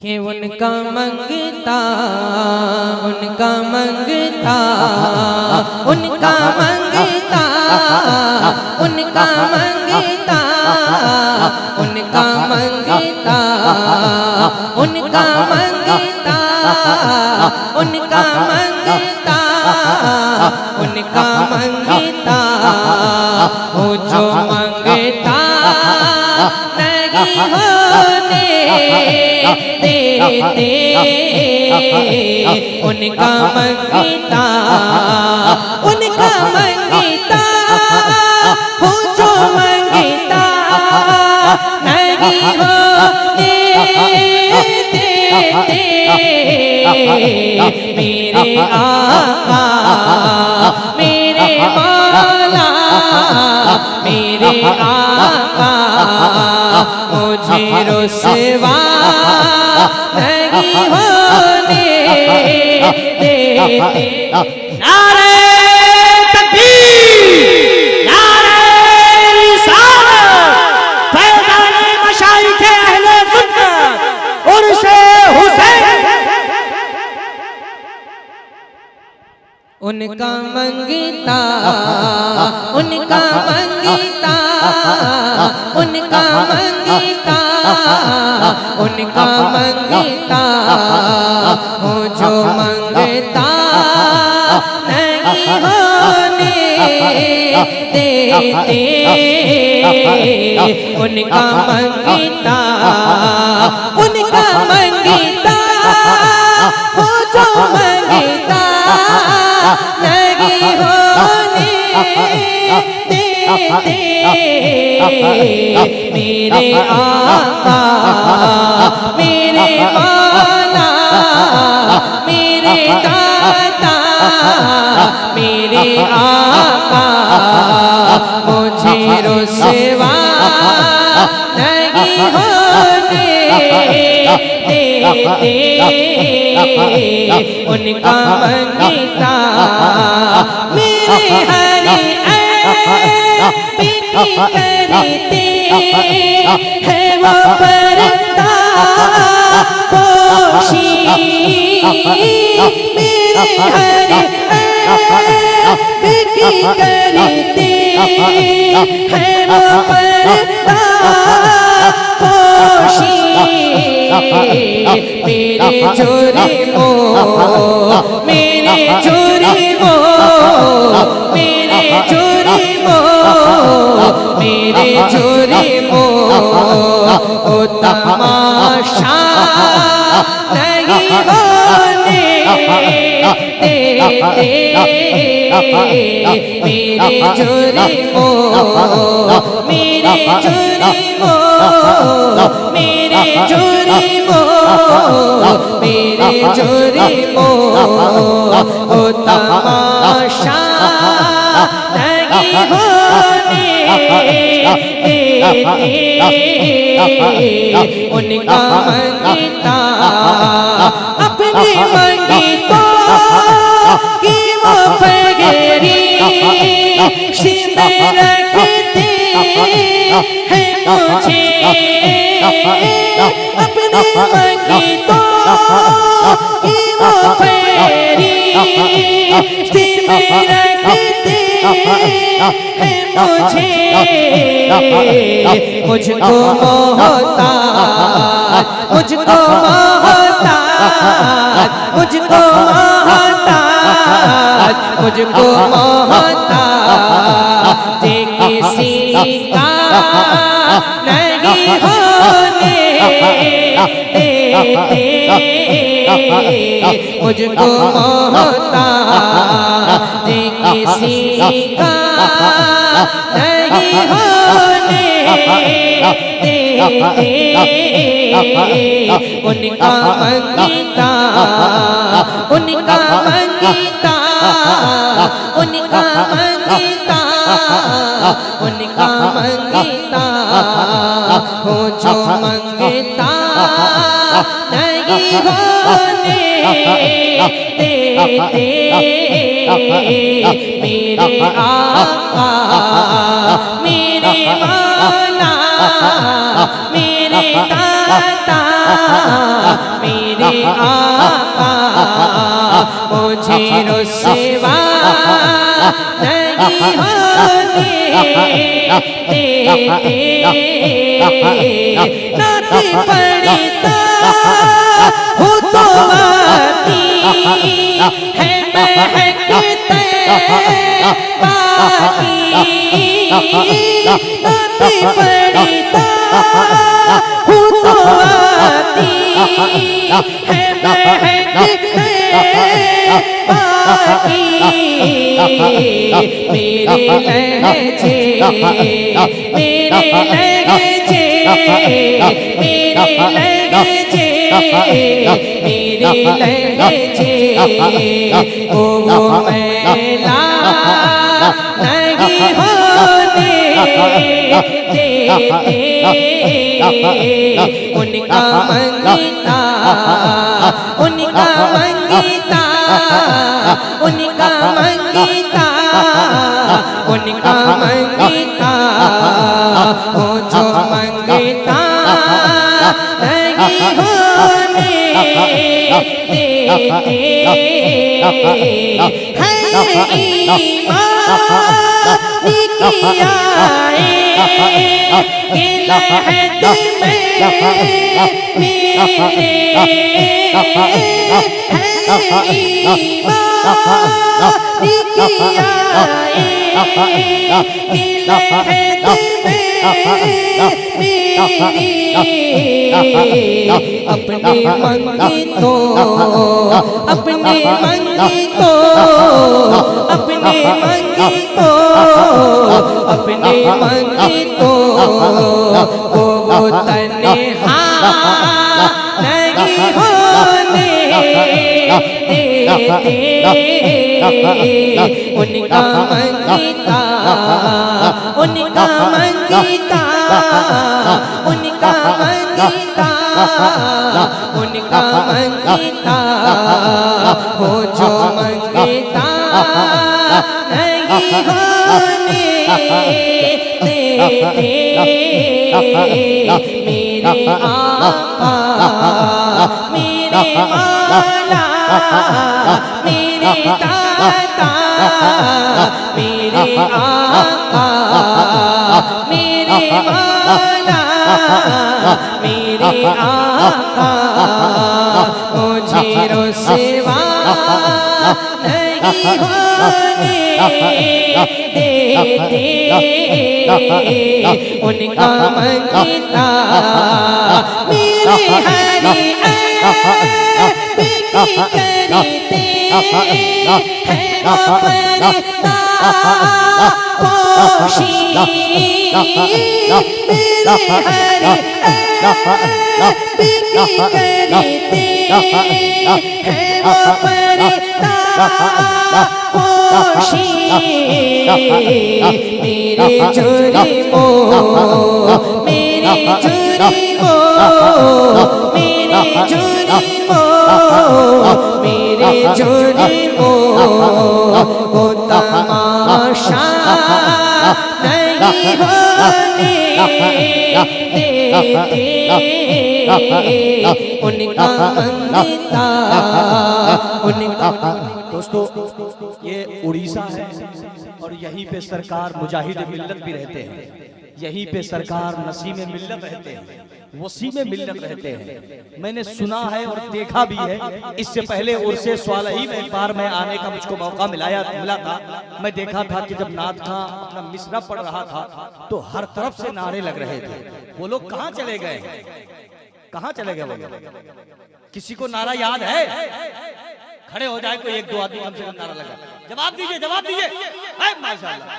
कि उनका मंगता उनका मंगता उनका मंगता उनका मंगता उनका मंगता उनका मंगता उनका मंगता उनका मंगता वो जो मंगता नहीं होने देते उनका मंगता वो जो मंगता नहीं होने देते मेरे आका मेरे मौला मेरे आका मुझे रुसवा नहीं होने देते। नारे तकबीर नारे रिसालत फैज़ाने मशाइख़ अहले सुन्नत उर्से हुसैन उनका मंगता उनका मंगता उनका मंगता उनका मंगता वो जो मंगता नहीं होने देते उनका मंगता उनका मंगता वो जो मंगता नहीं होने देते मेरे आका मेरे मौला मेरे दाता मेरे आका मुझे रुसवा नहीं होने देते उनका मंगता मेरे हरे पीठी करते है वो पर्दा पोशी मेरे हरे पीठी करते है वो पर्दा पोशी मेरे जुर्मो मेरे जुर्मो मेरे जुर्मो मेरे जुर्मो ओ तमाशा नहीं होने देते मेरे जुर्मो मेरे जुर्मो मेरे जुर्मो मेरे जुर्मो ओ तमाशा नहीं होने देते उनका मंगता अपने मंगतों की वो फगरी सीने रखते हैं मुझे अपने मंगतों की वो फगरी सीने रखते हैं मुझे मुझको मोहताज मुझको मोहताज मुझको मोहताज मुझको मोहताज किसी का नहीं होने देते मुझको मोहताज किसी का नहीं होने देते उनका मंगता उनका मंगता उनका मंगता उनका मंगता हो जो मंगता नहीं होने देते मेरे आका मेरे मौला मेरे मेरे दाता मेरे आका मुझे रुसवा नहीं होने देते नात पढ़ता हूँ तो आती है महकते बाकी नात पढ़ता हूँ तो आती है महकते बाकी मेरे लहजे मेरे लहजे मेरे लहजे मेरे लहजे वो मैला नहीं होने देते उनका मंगीता उनका मंगीता उनका मंगीता उनका मंगीता वो जो मंगीता नहीं होने देते है ईमान की आए कि लहद में मेरे है ईमान की आए कि लहद में मेरी अपने मंगी तो अपने मंगी तो अपने मंगी तो अपने मंगी तो वो तन्हा नहीं होने देते उनका मंगीता उनका मंगीता उनका मंगीता उनका मंगीता हो जो मंगीता नहीं होने देते मेरे आका मेरे मौला मेरे दाता मेरे आका मेरे मौला मेरे आका मुझे रुसवा नहीं होने देते उनका मंगीता मेरे हरि करते हैं वो पर्दा पोशी मेरे हरि करते हैं वो पर्दा पोशी मेरे जुर्मो मेरे जुर्मो मेरे जुर्मो मेरे जुर्मो को तमाशा नहीं होने देते उनका मंगीता उनका। दोस्तों ये उड़ीसा है और यहीं पे सरकार मुजाहिद मिल्लत भी रहते हैं, यहीं पे सरकार नसीम मिल्लत रहते हैं, वसीम मिल्लत रहते हैं। मैंने सुना है और देखा भी है। इससे पहले उर्से स्वालही में एक बार मैं आने का मुझको मौका मिला था। मैं देखा था कि जब नाथ खां अपना मिसरा पढ़ रहा था तो हर तरफ से नारे लग रहे थे। वो लोग कहाँ चले गए, कहाँ चले गए वो लोग? किसी को नारा याद है? खड़े हो जाए कोई एक दो आदमी कम से कम नारा लगा। जवाब दीजिए, जवाब दीजिए। माशाअल्लाह।